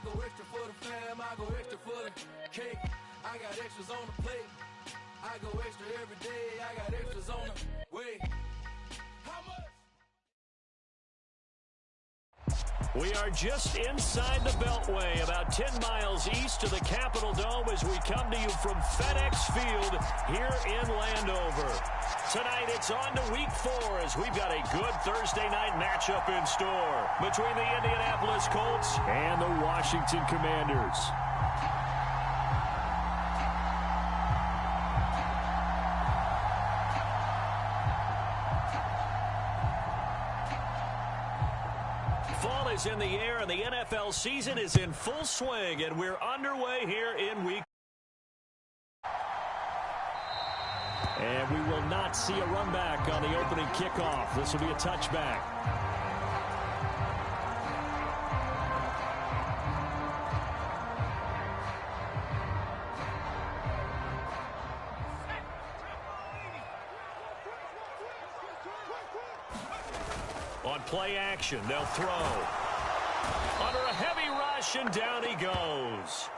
go extra for the fam, I go extra for the cake. I got extras on the plate. I go extra every day, I got extras on the way. How much? We are just inside the Beltway, about 10 miles east of the Capitol Dome as we come to you from FedEx Field here in Landover. Tonight it's on to Week 4 as we've got a good Thursday night matchup in store between the Indianapolis Colts and the Washington Commanders. Fall is in the air and the NFL season is in full swing, and we're underway here in Week. And we will not see a run back on the opening kickoff. This will be a touchback. On play action, they'll throw. Under a heavy rush, and down he goes.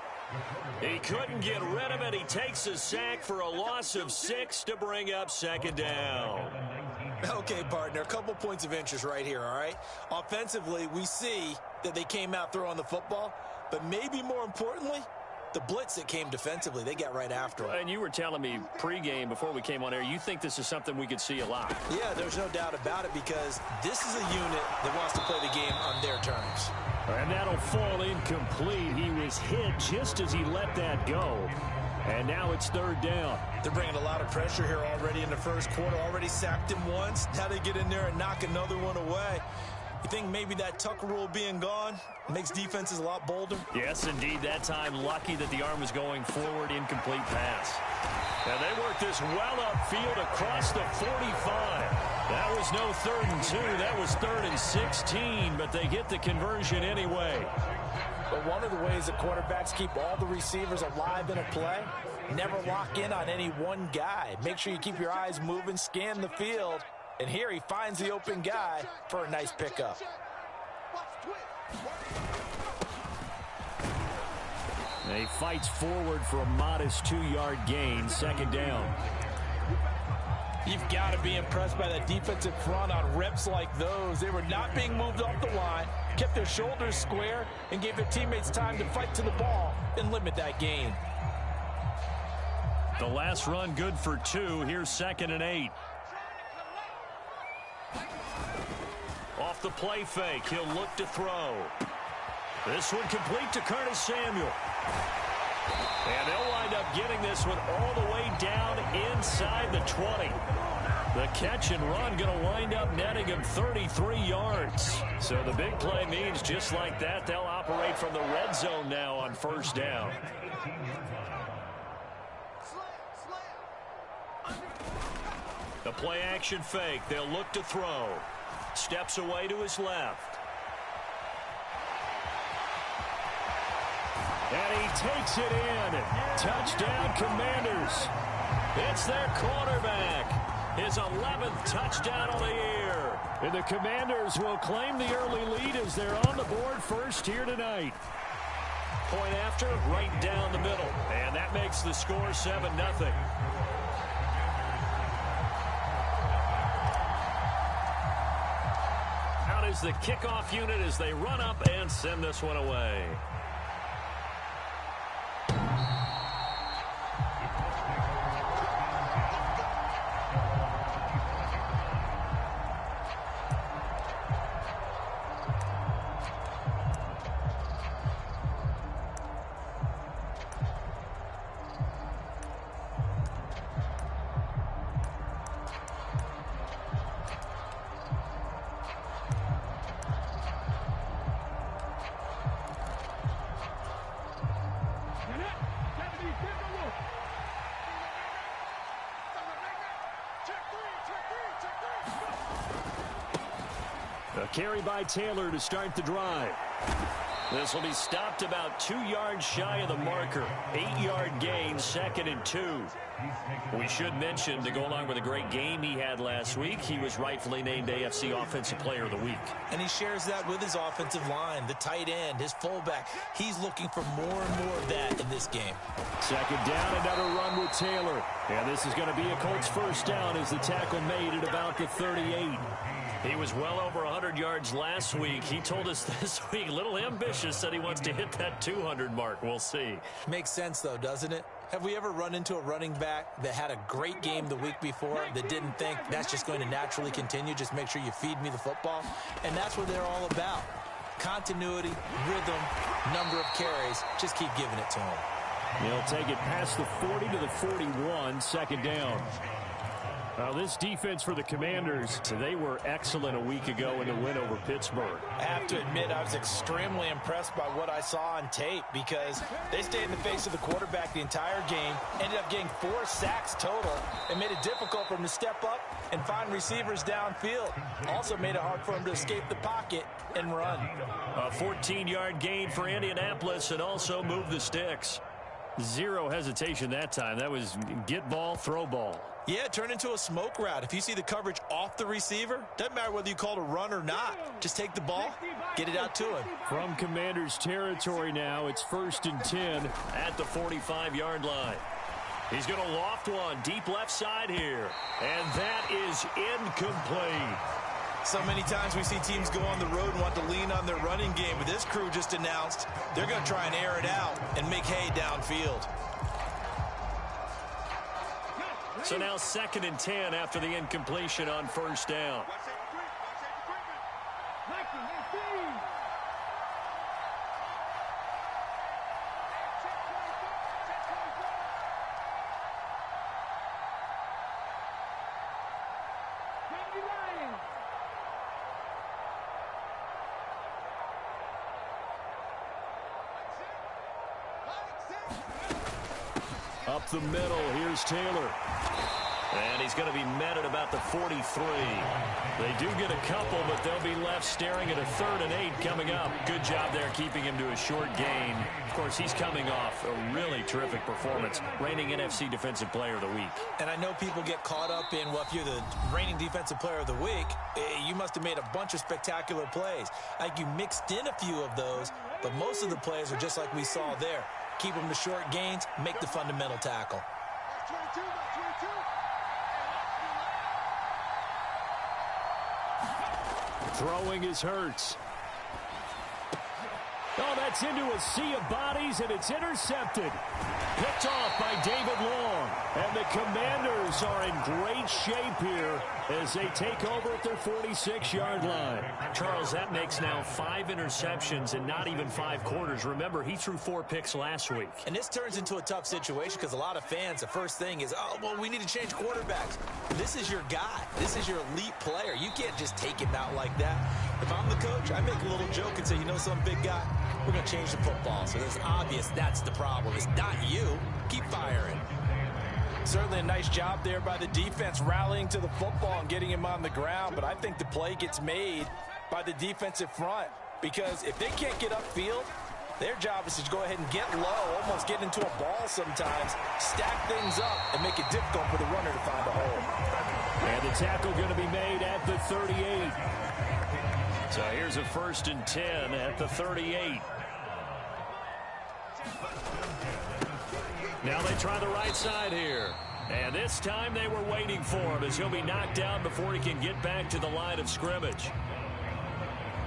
He couldn't get rid of it. He takes a sack for a loss of 6 to bring up second down. Okay, partner, a couple points of interest right here, all right? Offensively, we see that they came out throwing the football, but maybe more importantly, the blitz that came defensively, they got right after it. And you were telling me pregame before we came on air, you think this is something we could see a lot. Yeah, there's no doubt about it because this is a unit that wants to play the game on their terms. And that'll fall incomplete. He was hit just as he let that go. And now it's third down. They're bringing a lot of pressure here already in the first quarter. Already sacked him once. Now they get in there and knock another one away. You think maybe that Tucker rule being gone makes defenses a lot bolder? Yes, indeed. That time, lucky that the arm was going forward, incomplete pass. Now they work this well upfield across the 45. That was no 3rd and 2. That was 3rd and 16, but they get the conversion anyway. But one of the ways that quarterbacks keep all the receivers alive in a play, never lock in on any one guy. Make sure you keep your eyes moving, scan the field. And here he finds the open guy for a nice pickup. And he fights forward for a modest 2-yard gain, second down. You've got to be impressed by that defensive front on reps like those. They were not being moved off the line, kept their shoulders square, and gave their teammates time to fight to the ball and limit that gain. The last run good for 2. Here's 2nd and 8. Off the play fake, he'll look to throw. This one complete to Curtis Samuel. And they'll wind up getting this one all the way down inside the 20. The catch and run going to wind up netting him 33 yards. So the big play means just like that, they'll operate from the red zone now on first down. The play action fake, they'll look to throw. Steps away to his left. And he takes it in. Touchdown, Commanders. It's their quarterback. His 11th touchdown of the year. And the Commanders will claim the early lead as they're on the board first here tonight. Point after, right down the middle. And that makes the score 7-0. Out is the kickoff unit as they run up and send this one away. A carry by Taylor to start the drive. This will be stopped about 2 yards shy of the marker. 8-yard gain, 2nd and 2. We should mention, to go along with a great game he had last week, he was rightfully named AFC Offensive Player of the Week. And he shares that with his offensive line, the tight end, his fullback. He's looking for more and more of that in this game. 2nd down, another run with Taylor. And this is going to be a Colts first down as the tackle made at about the 38. He was well over 100 yards last week. He told us this week, a little ambitious, said he wants to hit that 200 mark. We'll see. Makes sense, though, doesn't it? Have we ever run into a running back that had a great game the week before that didn't think that's just going to naturally continue? Just make sure you feed me the football. And that's what they're all about. Continuity, rhythm, number of carries. Just keep giving it to him. He'll take it past the 40 to the 41, 2nd down. Now, this defense for the Commanders, they were excellent a week ago in the win over Pittsburgh. I have to admit, I was extremely impressed by what I saw on tape because they stayed in the face of the quarterback the entire game, ended up getting 4 sacks total, and made it difficult for him to step up and find receivers downfield. Also made it hard for him to escape the pocket and run. A 14-yard gain for Indianapolis and also move the sticks. Zero hesitation that time. That was get ball, throw ball. Yeah, turn into a smoke route. If you see the coverage off the receiver, doesn't matter whether you call it a run or not. Just take the ball, get it out to him. From Commanders territory now, it's 1st and 10 at the 45-yard line. He's going to loft one deep left side here, and that is incomplete. So many times we see teams go on the road and want to lean on their running game, but this crew just announced they're going to try and air it out and make hay downfield. So now 2nd and 10 after the incompletion on 1st down. Up the middle, here's Taylor. And he's going to be met at about the 43. They do get a couple, but they'll be left staring at a 3rd and 8 coming up. Good job there keeping him to a short gain. Of course, he's coming off a really terrific performance, reigning NFC Defensive Player of the Week. And I know people get caught up in, well, if you're the reigning Defensive Player of the Week, you must have made a bunch of spectacular plays. Like you mixed in a few of those, but most of the plays are just like we saw there. Keep them to short gains, make the fundamental tackle. Throwing is Hurts. Oh, that's into a sea of bodies, and it's intercepted. Picked off by David Long. And the Commanders are in great shape here as they take over at their 46-yard line. Charles, that makes now 5 interceptions in not even 5 quarters. Remember, he threw 4 picks last week. And this turns into a tough situation because a lot of fans, the first thing is, oh, well, we need to change quarterbacks. This is your guy. This is your elite player. You can't just take him out like that. If I'm the coach, I make a little joke and say, you know some big guy? We're going to change the football. So it's obvious that's the problem. It's not you. Keep firing. Certainly a nice job there by the defense rallying to the football and getting him on the ground. But I think the play gets made by the defensive front because if they can't get upfield, their job is to go ahead and get low, almost get into a ball sometimes, stack things up, and make it difficult for the runner to find a hole. And the tackle going to be made at the 38. So here's a 1st and 10 at the 38. Now they try the right side here. And this time they were waiting for him as he'll be knocked down before he can get back to the line of scrimmage.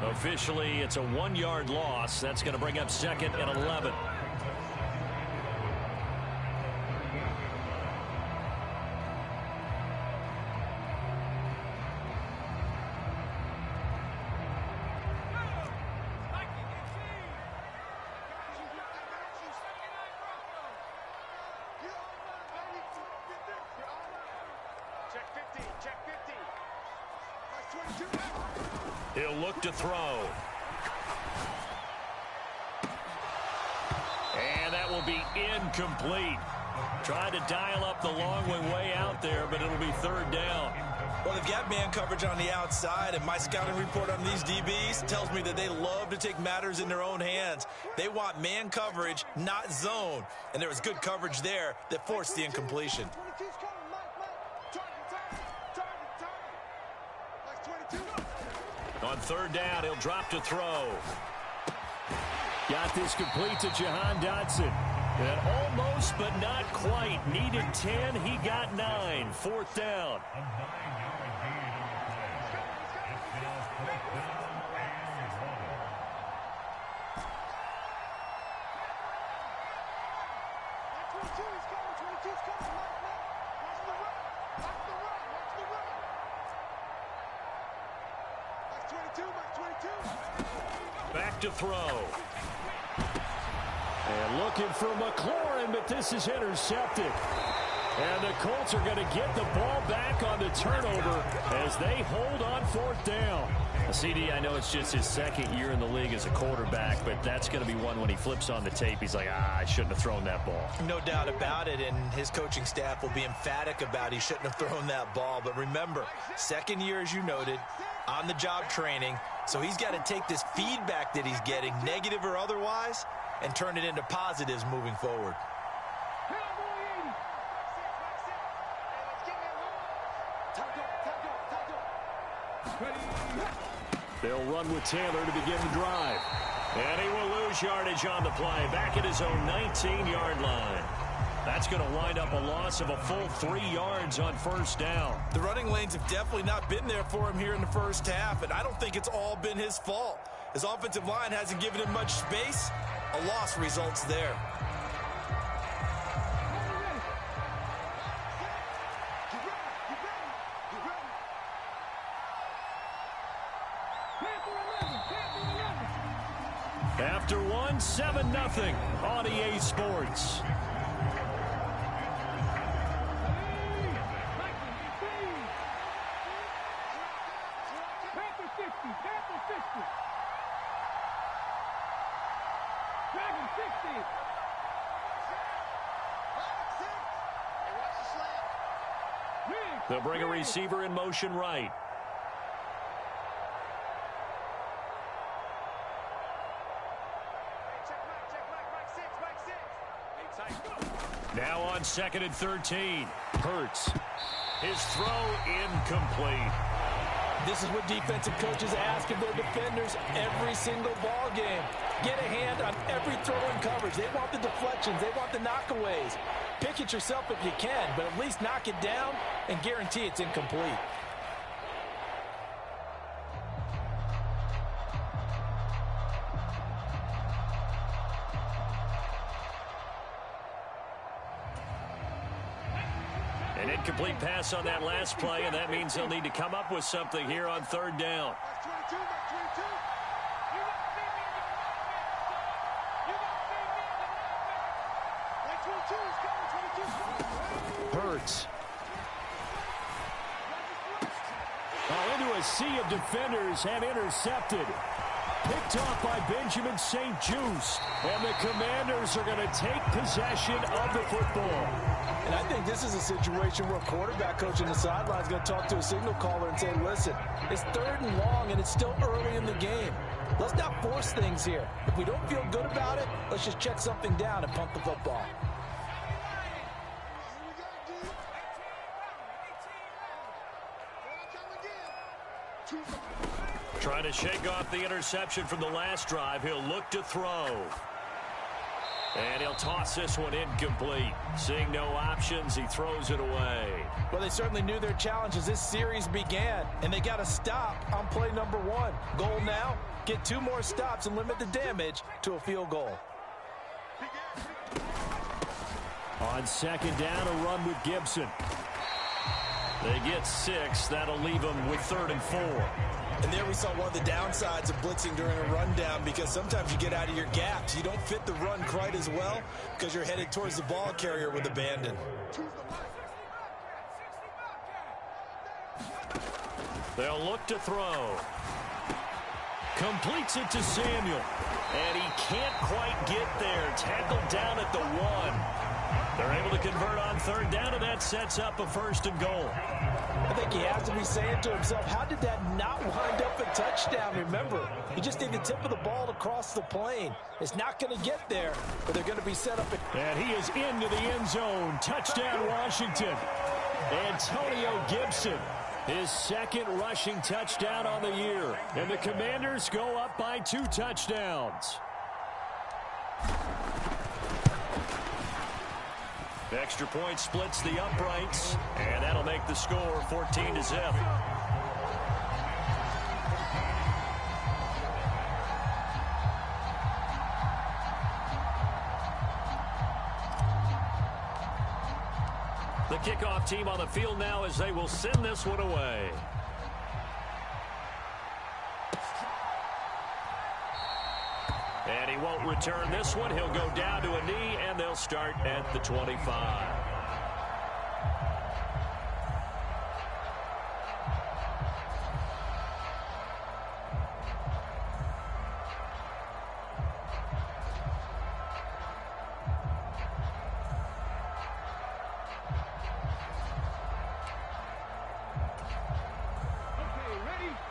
Officially, it's a 1-yard loss. That's going to bring up 2nd and 11. He'll look to throw. And that will be incomplete. Tried to dial up the long one way out there, but it'll be 3rd down. Well, they've got man coverage on the outside, and my scouting report on these DBs tells me that they love to take matters in their own hands. They want man coverage, not zone. And there was good coverage there that forced the incompletion. On third down, he'll drop to throw. Got this complete to Jahan Dotson. And almost, but not quite. Needed 10. He got 9. Fourth down. Back to throw. And looking for McLaurin, but this is intercepted. And the Colts are going to get the ball back on the turnover as they hold on fourth down. CD, I know it's just his second year in the league as a quarterback, but that's going to be one when he flips on the tape. He's like, I shouldn't have thrown that ball. No doubt about it, and his coaching staff will be emphatic about he shouldn't have thrown that ball. But remember, second year, as you noted, on-the-job training, so he's got to take this feedback that he's getting, negative or otherwise, and turn it into positives moving forward. They'll run with Taylor to begin the drive. And he will lose yardage on the play, back at his own 19-yard line. That's going to wind up a loss of a full 3 yards on first down. The running lanes have definitely not been there for him here in the first half, and I don't think it's all been his fault. His offensive line hasn't given him much space. A loss results there. After one, 7-0 on EA Sports. They'll bring a receiver in motion right. Now on 2nd and 13. Hurts. His throw incomplete. This is what defensive coaches ask of their defenders every single ball game. Get a hand on every throw in coverage. They want the deflections. They want the knockaways. Pick it yourself if you can, but at least knock it down and guarantee it's incomplete. An incomplete pass on that last play, and that means they'll need to come up with something here on third down. Hurts. Into a sea of defenders and intercepted. Picked off by Benjamin St-Juste. And the Commanders are going to take possession of the football. And I think this is a situation where a quarterback coach in the sideline is going to talk to a signal caller and say, listen, it's 3rd and long and it's still early in the game. Let's not force things here. If we don't feel good about it, let's just check something down and punt the football. Trying to shake off the interception from the last drive. He'll look to throw. And he'll toss this one incomplete. Seeing no options, he throws it away. Well, they certainly knew their challenge as this series began, and they got to stop on play number 1. Goal now, get 2 more stops and limit the damage to a field goal. On 2nd down, a run with Gibson. They get 6. That'll leave them with 3rd and 4. And there we saw one of the downsides of blitzing during a rundown, because sometimes you get out of your gaps. You don't fit the run quite as well because you're headed towards the ball carrier with abandon. They'll look to throw. Completes it to Samuel. And he can't quite get there. Tackled down at the 1. They're able to convert on third down, and that sets up a first and goal. I think he has to be saying to himself, how did that not wind up a touchdown? Remember, you just need the tip of the ball to cross the plane. It's not going to get there, but they're going to be set up. And he is into the end zone. Touchdown, Washington. Antonio Gibson, his second rushing touchdown on the year. And the Commanders go up by 2 touchdowns. Extra point splits the uprights, and that'll make the score 14-0. The kickoff team on the field now as they will send this one away. And he won't return this one. He'll go down to a knee, and they'll start at the 25.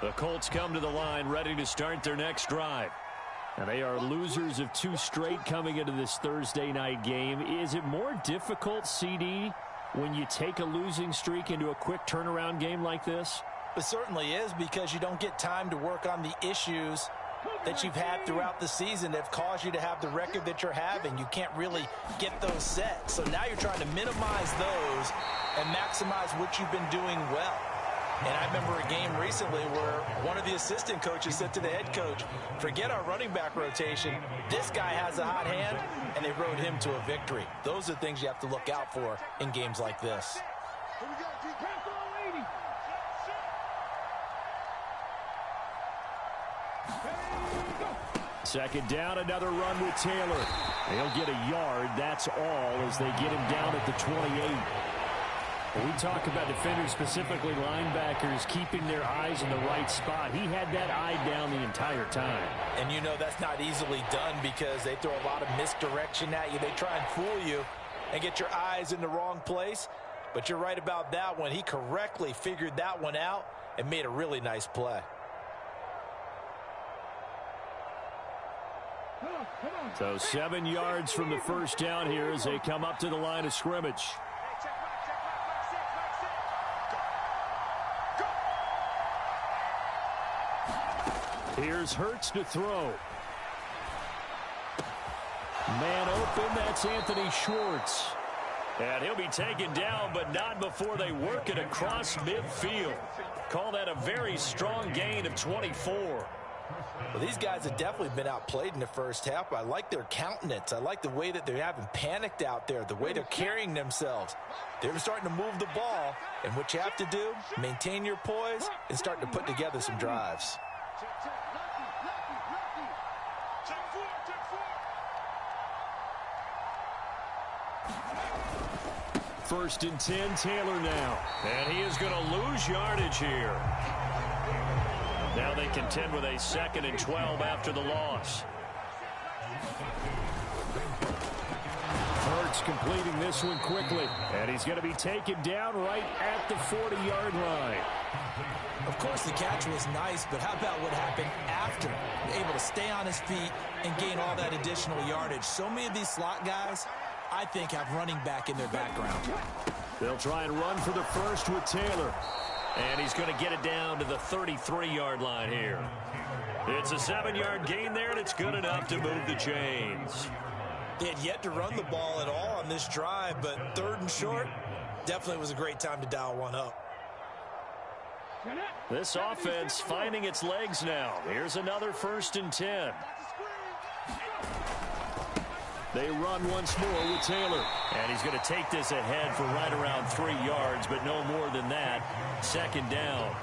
The Colts come to the line ready to start their next drive. And they are losers of 2 straight coming into this Thursday night game. Is it more difficult, CD, when you take a losing streak into a quick turnaround game like this? It certainly is, because you don't get time to work on the issues that you've had throughout the season that have caused you to have the record that you're having. You can't really get those set. So now you're trying to minimize those and maximize what you've been doing well. And I remember a game recently where one of the assistant coaches said to the head coach, forget our running back rotation. This guy has a hot hand, and they rode him to a victory. Those are things you have to look out for in games like this. Second down, another run with Taylor. They'll get a yard, that's all, as they get him down at the 28. When we talk about defenders, specifically linebackers, keeping their eyes in the right spot, he had that eye down the entire time. And you know that's not easily done because they throw a lot of misdirection at you. They try and fool you and get your eyes in the wrong place. But you're right about that one. He correctly figured that one out and made a really nice play. So 7 yards from the first down here as they come up to the line of scrimmage. Here's Hurts to throw. Man open, that's Anthony Schwartz. And he'll be taken down, but not before they work it across midfield. Call that a very strong gain of 24. Well, these guys have definitely been outplayed in the first half. I like their countenance. I like the way that they haven't panicked out there, the way they're carrying themselves. They're starting to move the ball, and what you have to do, maintain your poise and start to put together some drives. First and 10, Taylor now. And he is going to lose yardage here. Now they contend with a 2nd and 12 after the loss. Hurts completing this one quickly. And he's going to be taken down right at the 40-yard line. Of course, the catch was nice, but how about what happened after? Able to stay on his feet and gain all that additional yardage. So many of these slot guys, I think, have running back in their background. They'll try and run for the first with Taylor. And he's going to get it down to the 33-yard line here. It's a 7-yard gain there, and it's good enough to move the chains. They had yet to run the ball at all on this drive, but 3rd and short definitely was a great time to dial one up. This offense finding its legs now. Here's another 1st and 10. They run once more with Taylor. And he's going to take this ahead for right around 3 yards, but no more than that. 2nd down.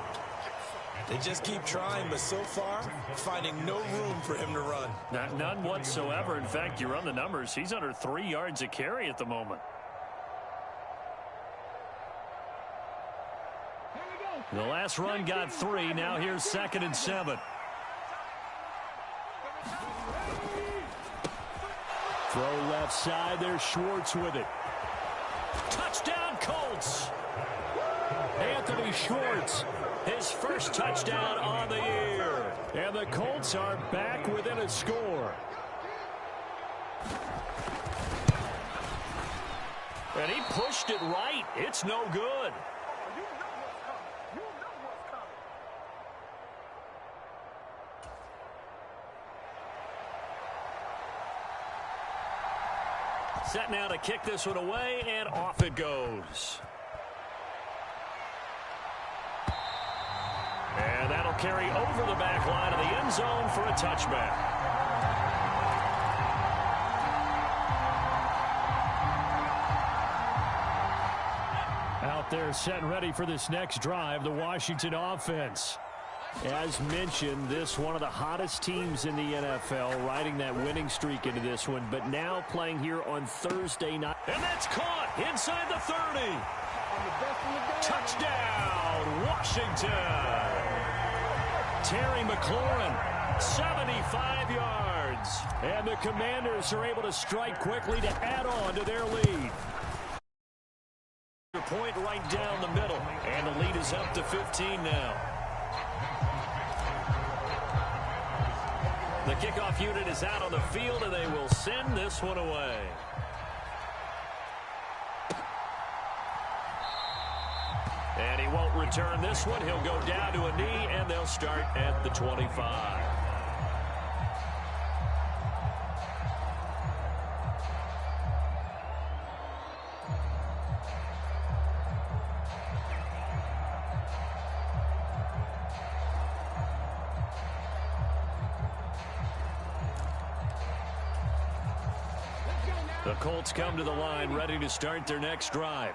They just keep trying, but so far, finding no room for him to run. None whatsoever. In fact, you run the numbers. He's under 3 yards a carry at the moment. The last run got 3. Now here's 2nd and 7. Throw left side. There's Schwartz with it. Touchdown, Colts. Anthony Schwartz, his first touchdown on the year. And the Colts are back within a score. And he pushed it right. It's no good. Set now to kick this one away, and off it goes. And that'll carry over the back line of the end zone for a touchback. Out there set and ready for this next drive, the Washington offense. As mentioned, this one of the hottest teams in the NFL, riding that winning streak into this one, but now playing here on Thursday night. And that's caught inside the 30. Touchdown, Washington. Terry McLaurin, 75 yards. And the Commanders are able to strike quickly to add on to their lead. Point right down the middle, and the lead is up to 15 now. The kickoff unit is out on the field, and they will send this one away. And he won't return this one. He'll go down to a knee, and they'll start at the 25. The Colts come to the line ready to start their next drive.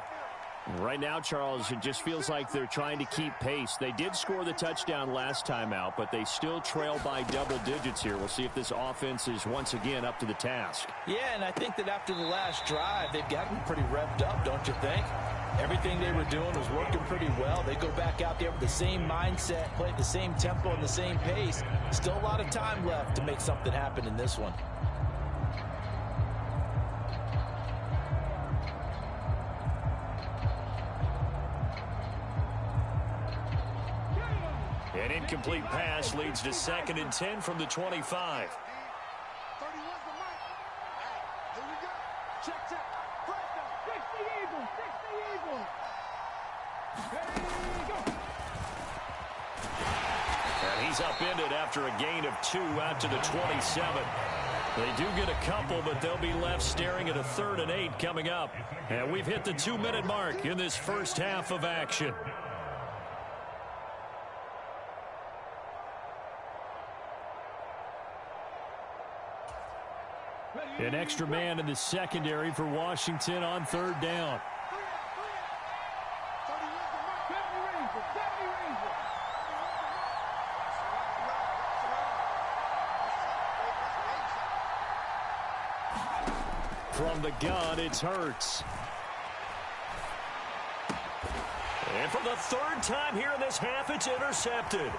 Right now, Charles, it just feels like they're trying to keep pace. They did score the touchdown last time out, but they still trail by double digits here. We'll see if this offense is once again up to the task. Yeah, and I think that after the last drive, they've gotten pretty revved up, don't you think? Everything they were doing was working pretty well. They go back out there with the same mindset, play at the same tempo and the same pace. Still a lot of time left to make something happen in this one. An incomplete pass leads to 2nd and 10 from the 25. And he's upended after a gain of 2 out to the 27. They do get a couple, but they'll be left staring at a 3rd and 8 coming up. And we've hit the 2-minute mark in this first half of action. An extra man in the secondary for Washington on 3rd down. From the gun, it's Hurts. And for the 3rd time here in this half, it's intercepted.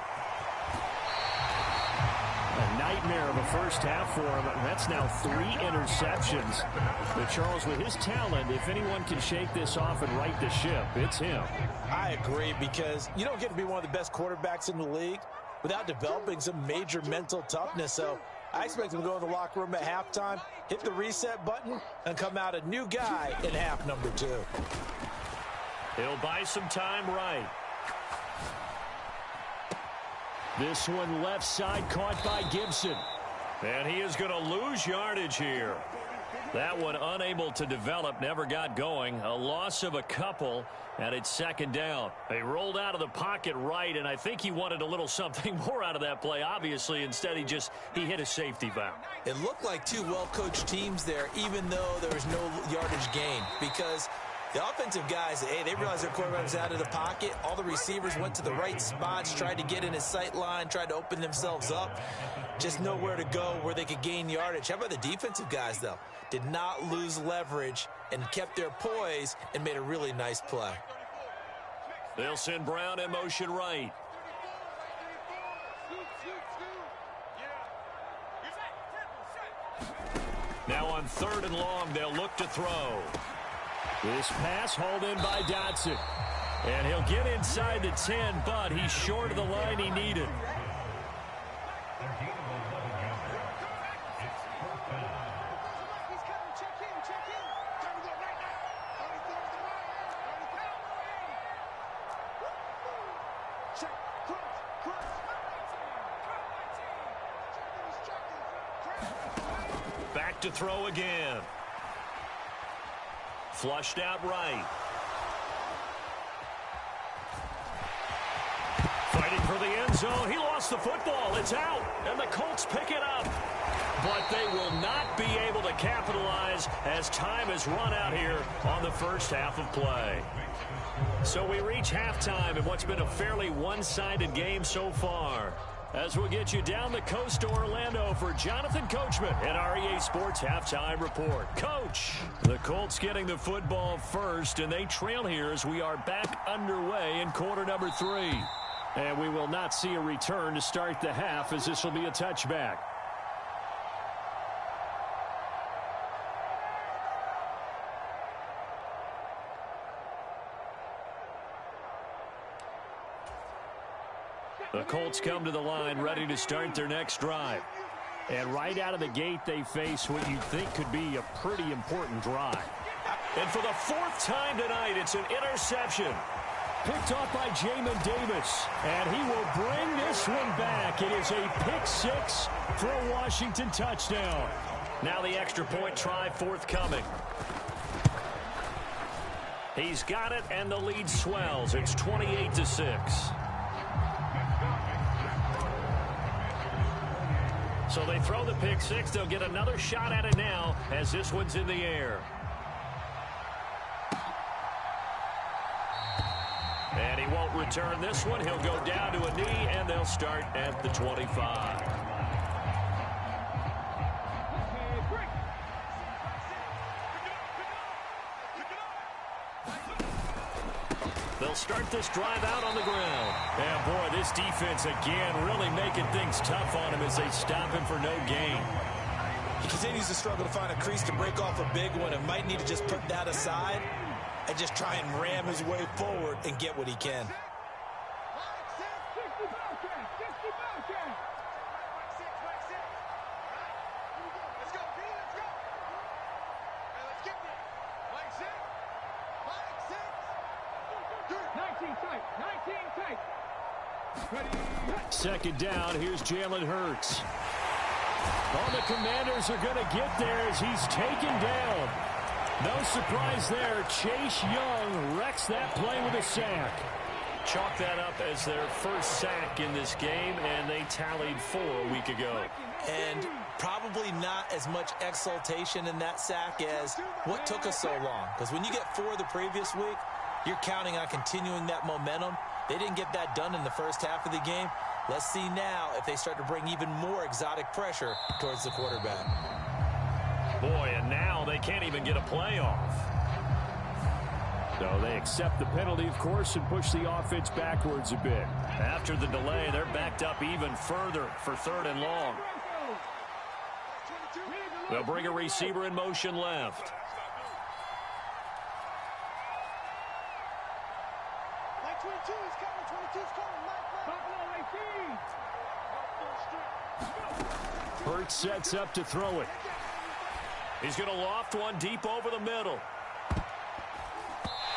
A nightmare of a first half for him. That's now 3 interceptions. But Charles, with his talent, if anyone can shake this off and right the ship, it's him. I agree, because you don't get to be one of the best quarterbacks in the league without developing some major mental toughness. So I expect him to go in the locker room at halftime, hit the reset button, and come out a new guy in half number 2. He'll buy some time right. This one left side caught by Gibson. And he is going to lose yardage here. That one unable to develop, never got going. A loss of a couple, and it's 2nd down. They rolled out of the pocket right, and I think he wanted a little something more out of that play, obviously. Instead, he hit a safety valve. It looked like 2 well-coached teams there, even though there was no yardage gain, because the offensive guys, hey, they realized their quarterback was out of the pocket. All the receivers went to the right spots, tried to get in his sight line, tried to open themselves up. Just nowhere to go where they could gain yardage. How about the defensive guys, though? Did not lose leverage and kept their poise and made a really nice play. They'll send Brown in motion right. Now on 3rd and long, they'll look to throw. This pass hauled in by Dotson. And he'll get inside the 10, but he's short of the line he needed. Back to throw again. Flushed out right. Fighting for the end zone. He lost the football. It's out. And the Colts pick it up. But they will not be able to capitalize as time has run out here on the first half of play. So we reach halftime in what's been a fairly one-sided game so far. As we'll get you down the coast to Orlando for Jonathan Coachman at our EA Sports Halftime Report. Coach, the Colts getting the football first, and they trail here as we are back underway in quarter number 3. And we will not see a return to start the half, as this will be a touchback. The Colts come to the line ready to start their next drive. And right out of the gate, they face what you'd think could be a pretty important drive. And for the 4th time tonight, it's an interception. Picked off by Jamin Davis. And he will bring this one back. It is a pick 6 for a Washington touchdown. Now the extra point try forthcoming. He's got it, and the lead swells. It's 28-6. So they throw the pick 6. They'll get another shot at it now as this one's in the air. And he won't return this one. He'll go down to a knee, and they'll start at the 25. They'll start this drive out on the ground. And, boy, this defense, again, really making things tough on him as they stop him for no gain. He continues to struggle to find a crease to break off a big one and might need to just put that aside and just try and ram his way forward and get what he can. Second down, here's Jalen Hurts. All the Commanders are going to get there as he's taken down. No surprise there. Chase Young wrecks that play with a sack. Chalk that up as their first sack in this game, and they tallied 4 a week ago. And probably not as much exultation in that sack as what took us so long. Because when you get 4 the previous week, you're counting on continuing that momentum. They didn't get that done in the first half of the game. Let's see now if they start to bring even more exotic pressure towards the quarterback. Boy, and now they can't even get a play off. So they accept the penalty, of course, and push the offense backwards a bit. After the delay, they're backed up even further for 3rd and long. They'll bring a receiver in motion left. Hurts sets up to throw it. He's going to loft one deep over the middle.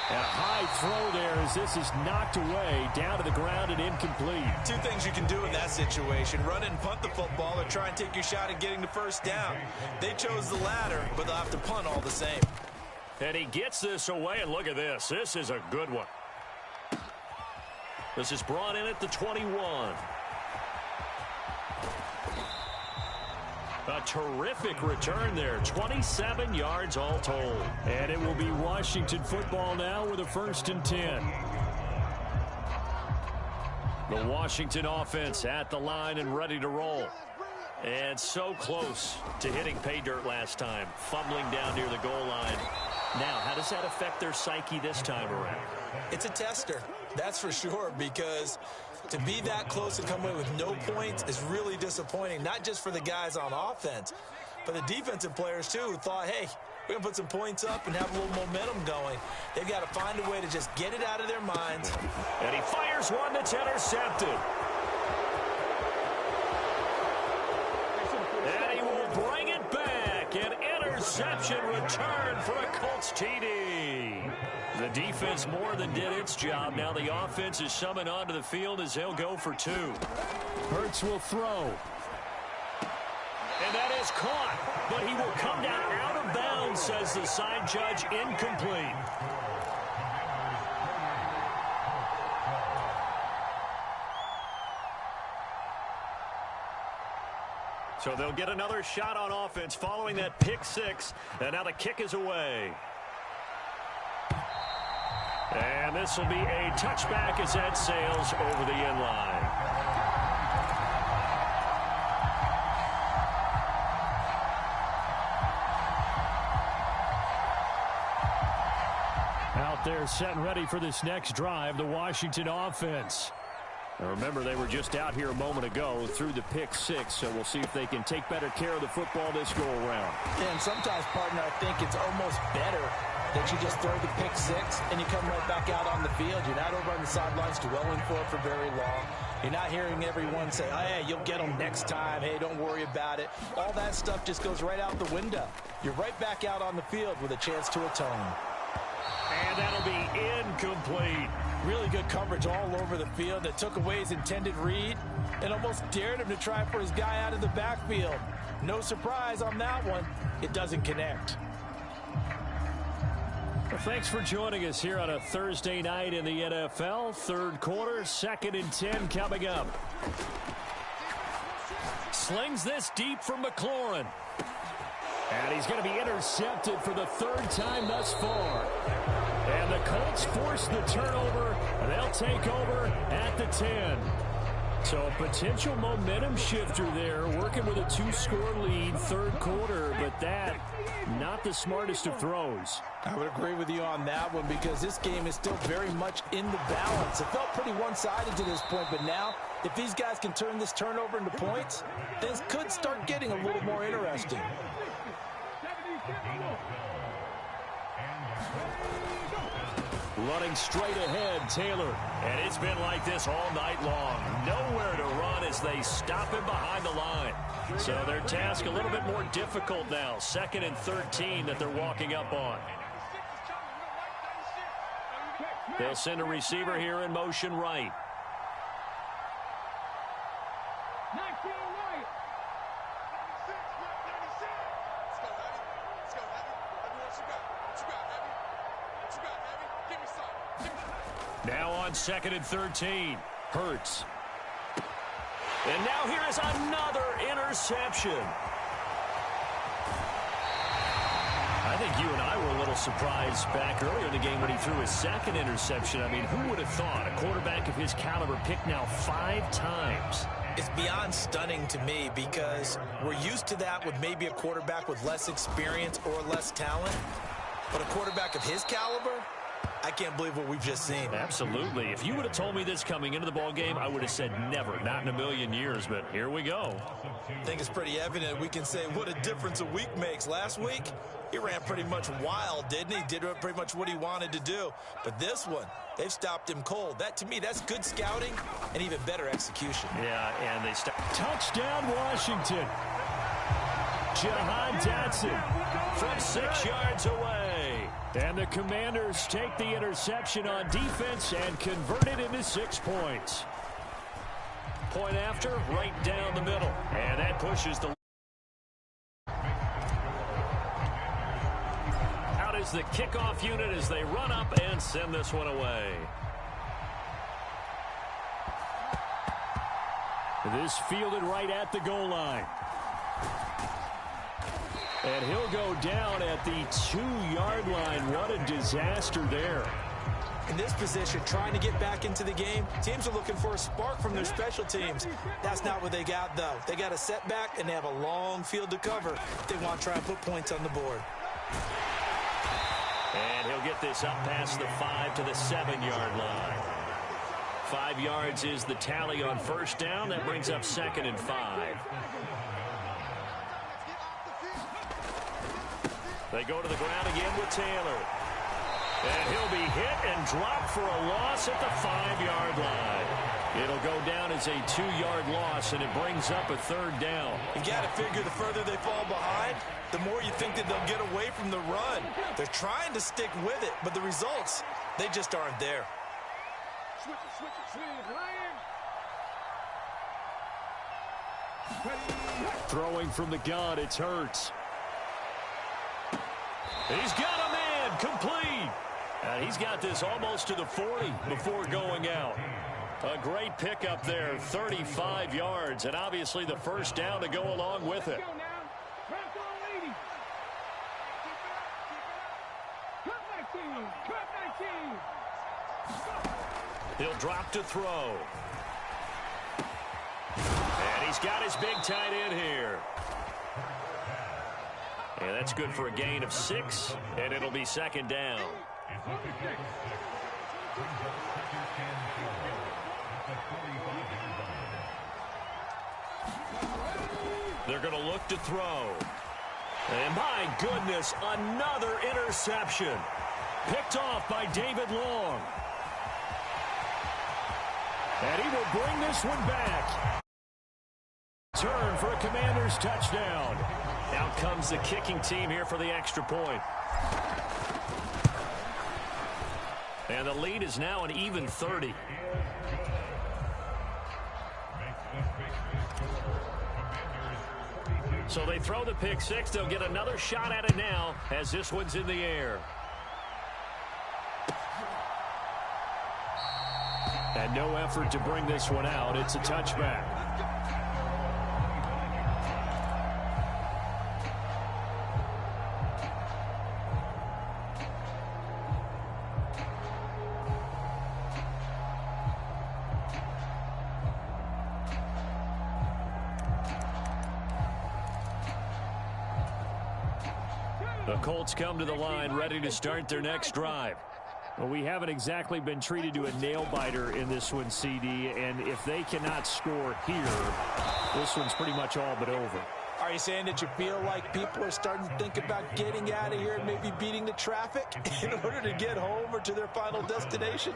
And a high throw there as this is knocked away, down to the ground and incomplete. 2 things you can do in that situation: run and punt the football, or try and take your shot at getting the first down. They chose the latter, but they'll have to punt all the same. And he gets this away, and look at this. This is a good one. This is brought in at the 21. A terrific return there. 27 yards all told. And it will be Washington football now with a 1st and 10. The Washington offense at the line and ready to roll. And so close to hitting pay dirt last time. Fumbling down near the goal line. Now, how does that affect their psyche this time around? It's a tester, that's for sure, because to be that close and come away with no points is really disappointing, not just for the guys on offense, but the defensive players, too, who thought, hey, we're going to put some points up and have a little momentum going. They've got to find a way to just get it out of their minds. And he fires one that's intercepted. And he will bring it back. An interception return for a Colts TD. The defense more than did its job. Now the offense is summoned onto the field as they'll go for two. Hurts will throw. And that is caught, but he will come down out of bounds, says the side judge, incomplete. So they'll get another shot on offense following that pick six, and now the kick is away. And this will be a touchback as that sails over the end line. Out there set and ready for this next drive, the Washington offense. Now remember, they were just out here a moment ago through the pick six, so we'll see if they can take better care of the football this go-around. And sometimes, partner, I think it's almost better that you just throw the pick six and you come right back out on the field. You're not over on the sidelines dwelling for it for very long. You're not hearing everyone say, oh, hey, you'll get them next time. Hey, don't worry about it. All that stuff just goes right out the window. You're right back out on the field with a chance to atone. And that'll be incomplete. Really good coverage all over the field that took away his intended read and almost dared him to try for his guy out of the backfield. No surprise on that one. It doesn't connect. Well, thanks for joining us here on a Thursday night in the NFL. Third quarter, 2nd and 10 coming up. Slings this deep from McLaurin. And he's going to be intercepted for the third time thus far. And the Colts force the turnover. They'll take over at the 10. So a potential momentum shifter there, working with a 2-score lead, third quarter, but that, not the smartest of throws. I would agree with you on that one because this game is still very much in the balance. It felt pretty one-sided to this point, but now, if these guys can turn this turnover into points, things could start getting a little more interesting. Running straight ahead, Taylor. And it's been like this all night long. Nowhere to run as they stop him behind the line. So their task a little bit more difficult now. 2nd and 13 that they're walking up on. They'll send a receiver here in motion right. Now on 2nd and 13. Hurts. And now here is another interception. I think you and I were a little surprised back earlier in the game when he threw his second interception. I mean, who would have thought a quarterback of his caliber picked now 5 times? It's beyond stunning to me because we're used to that with maybe a quarterback with less experience or less talent. But a quarterback of his caliber, I can't believe what we've just seen. Absolutely. If you would have told me this coming into the ball game, I would have said never, not in a million years, but here we go. I think it's pretty evident we can say what a difference a week makes. Last week, he ran pretty much wild, didn't he? Did pretty much what he wanted to do. But this one, they've stopped him cold. That, to me, that's good scouting and even better execution. Yeah, and they stopped. Touchdown, Washington. Jahan Dotson From 6 yards away. And the Commanders take the interception on defense and convert it into 6 points. Point after, right down the middle. And that pushes the... Out is the kickoff unit as they run up and send this one away. This fielded right at the goal line. And he'll go down at the 2-yard line. What a disaster there. In this position, trying to get back into the game, teams are looking for a spark from their special teams. That's not what they got, though. They got a setback, and they have a long field to cover if they want to try and put points on the board. And he'll get this up past the 5 to the 7-yard line. 5 yards is the tally on first down. That brings up 2nd and 5. They go to the ground again with Taylor. And he'll be hit and dropped for a loss at the 5-yard line. It'll go down as a 2-yard loss, and it brings up a 3rd down. You got to figure the further they fall behind, the more you think that they'll get away from the run. They're trying to stick with it, but the results, they just aren't there. Throwing from the gun, it's Hurts. He's got a man, complete. And he's got this almost to the 40 before going out. A great pickup there, 35 yards, and obviously the 1st down to go along with it. He'll drop to throw. And he's got his big tight end here. And that's good for a gain of 6, and it'll be 2nd down. They're going to look to throw. And my goodness, another interception. Picked off by David Long. And he will bring this one back. Turn for a Commanders touchdown. Out comes the kicking team here for the extra point. And the lead is now an even 30. So they throw the pick 6. They'll get another shot at it now as this one's in the air. And no effort to bring this one out. It's a touchback. The Colts come to the line ready to start their next drive. Well, we haven't exactly been treated to a nail-biter in this one, CD, and if they cannot score here, this one's pretty much all but over. Are you saying that you feel like people are starting to think about getting out of here and maybe beating the traffic in order to get home or to their final destination?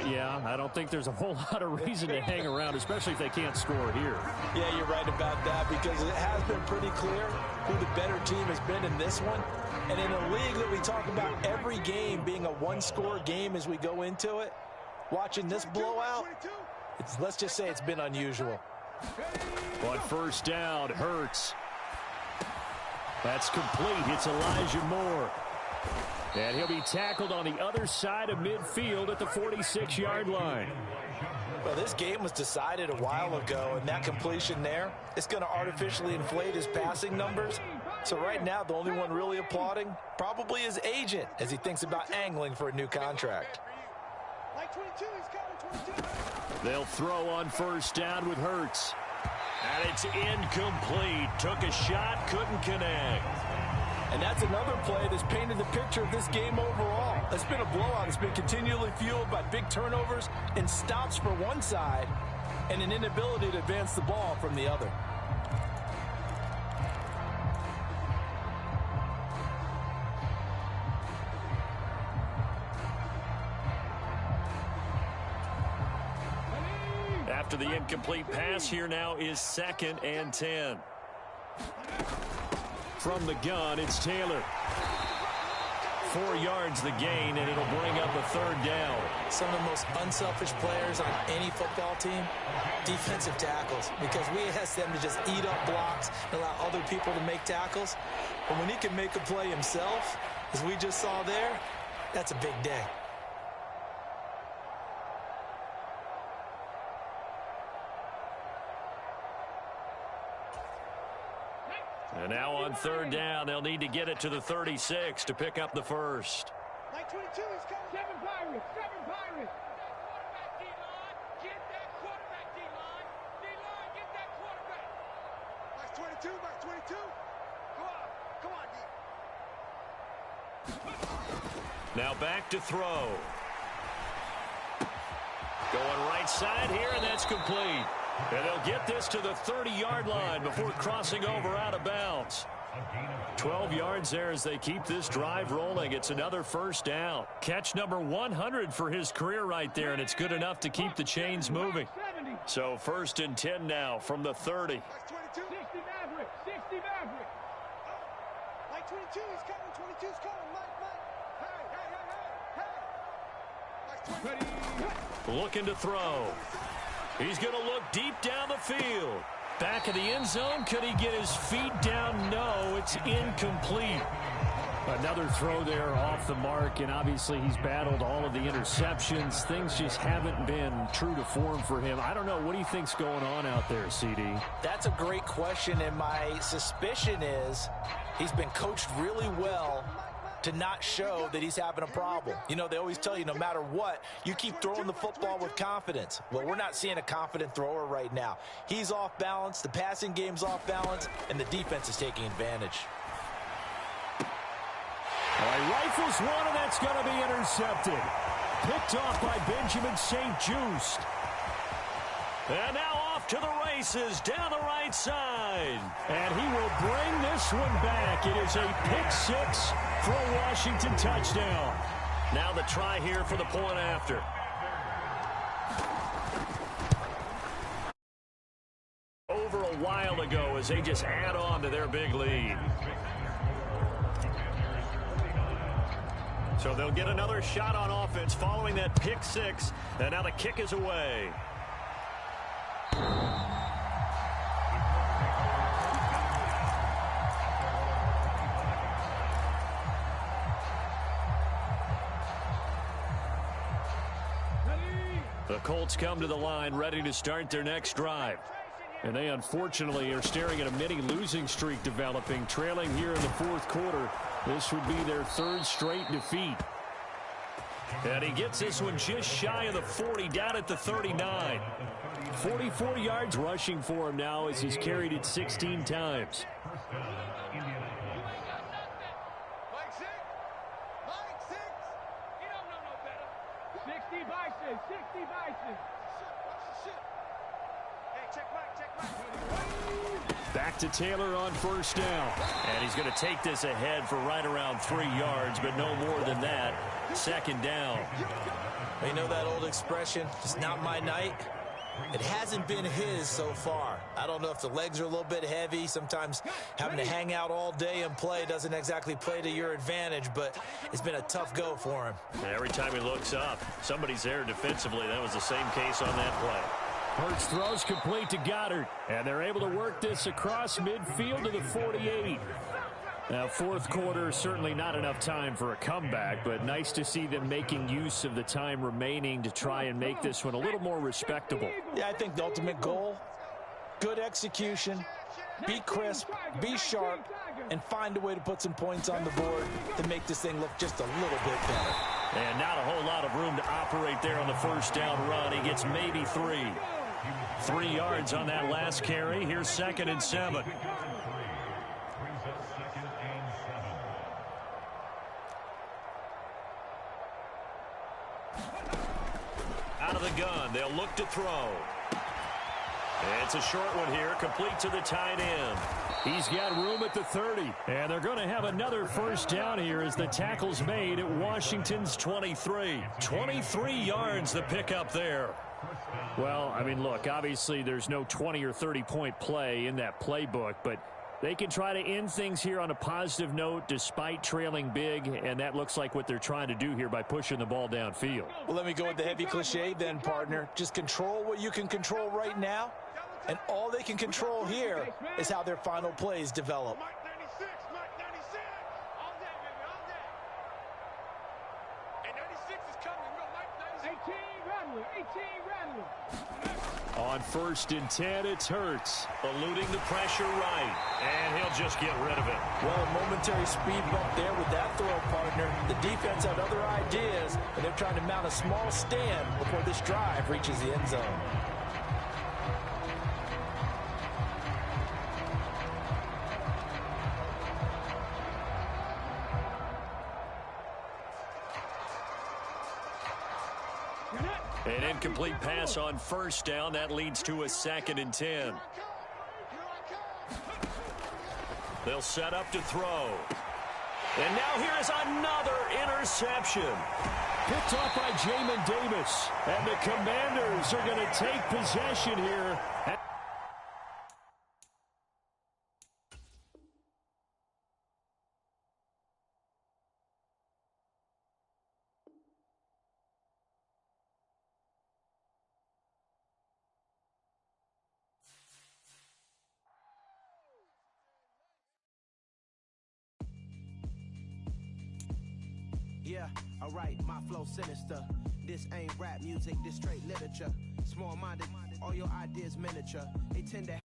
Yeah, I don't think there's a whole lot of reason to hang around, especially if they can't score here. Yeah, you're right about that because it has been pretty clear who the better team has been in this one. And in a league that we talk about every game being a one-score game as we go into it, watching this blowout, let's just say it's been unusual. But 1st down, Hurts. That's complete. It's Elijah Moore. And he'll be tackled on the other side of midfield at the 46-yard line. Well, this game was decided a while ago, and that completion there, it's going to artificially inflate his passing numbers. So right now, the only one really applauding probably his agent as he thinks about angling for a new contract. They'll throw on 1st down with Hurts. And it's incomplete. Took a shot, couldn't connect. And that's another play that's painted the picture of this game overall. It's been a blowout. It's been continually fueled by big turnovers and stops for one side and an inability to advance the ball from the other. After the incomplete pass, here now is 2nd and 10. From the gun, it's Taylor. 4 yards the gain, and it'll bring up a 3rd down. Some of the most unselfish players on any football team, defensive tackles, because we ask them to just eat up blocks and allow other people to make tackles. But when he can make a play himself, as we just saw there, that's a big day. And now on 3rd down, they'll need to get it to the 36 to pick up the 1st. 22 is coming. 7 Pirates. Get that quarterback, D-line. D-line, get that quarterback. Box 22, box 22. Come on, D. Now back to throw. Going right side here, and that's complete. And they'll get this to the 30-yard line before crossing over out of bounds. 12 yards there as they keep this drive rolling. It's another first down. Catch number 100 for his career right there, and it's good enough to keep the chains moving. So 1st and 10 now from the 30. 60 Maverick. 60 Maverick. Mike 22, he's coming. 22's coming. Mike. Hey. Mike's 20. Looking to throw. He's going to look deep down the field. Back of the end zone. Could he get his feet down? No, it's incomplete. Another throw there off the mark, and obviously he's battled all of the interceptions. Things just haven't been true to form for him. I don't know. What do you think's going on out there, CD? That's a great question, and my suspicion is he's been coached really well to not show that he's having a problem. You know, they always tell you no matter what, you keep throwing the football with confidence. Well, we're not seeing a confident thrower right now. He's off balance, the passing game's off balance, and the defense is taking advantage. All right, rifles one, and that's going to be intercepted. Picked off by Benjamin St. Just. And now off to the races down the right side. And he will bring this one back. It is a pick six for a Washington touchdown. Now the try here for the point after. Over a while ago as they just add on to their big lead. So they'll get another shot on offense following that pick six. And now the kick is away. The Colts come to the line ready to start their next drive. And they unfortunately are staring at a mini losing streak developing, trailing here in the 4th quarter. This would be their 3rd straight defeat. And he gets this one just shy of the 40, down at the 39. 44 yards rushing for him now as he's carried it 16 times. Mike 6. You don't know no better. 60 Bison. 60 Bison. Watch the ship. Hey, check Mike. Back to Taylor on 1st down. And he's going to take this ahead for right around 3 yards, but no more than that. 2nd down. You know that old expression, it's not my night? It hasn't been his so far. I don't know if the legs are a little bit heavy. Sometimes having to hang out all day and play doesn't exactly play to your advantage, but it's been a tough go for him. Every time he looks up, somebody's there defensively. That was the same case on that play. Hurts throws complete to Goddard, and they're able to work this across midfield to the 48. Now, 4th quarter, certainly not enough time for a comeback, but nice to see them making use of the time remaining to try and make this one a little more respectable. Yeah, I think the ultimate goal, good execution, be crisp, be sharp, and find a way to put some points on the board to make this thing look just a little bit better. And not a whole lot of room to operate there on the 1st down run. He gets maybe 3. 3 yards on that last carry. Here's 2nd and 7. Out of the gun, they'll look to throw. It's a short one here, complete to the tight end. He's got room at the 30, and they're going to have another 1st down here as the tackle's made at Washington's 23. 23 yards the pickup there. Well, I mean, look, obviously there's no 20 or 30-point play in that playbook, but they can try to end things here on a positive note despite trailing big, and that looks like what they're trying to do here by pushing the ball downfield. Well, let me go with the heavy cliche then, partner. Just control what you can control right now, and all they can control here is how their final plays develop. Mike 96. All day, baby, all day. And 96 is coming. Go, Mike 96. 18 rattling. On 1st and 10, it's Hurts, eluding the pressure right, and he'll just get rid of it. Well, a momentary speed bump there with that throw, partner. The defense had other ideas, and they're trying to mount a small stand before this drive reaches the end zone. An incomplete pass on 1st down. That leads to a 2nd and 10. They'll set up to throw. And now here is another interception. Picked off by Jamin Davis. And the Commanders are going to take possession here. Yeah, alright, my flow sinister. This ain't rap music, this straight literature. Small-minded, all your ideas miniature. They tend to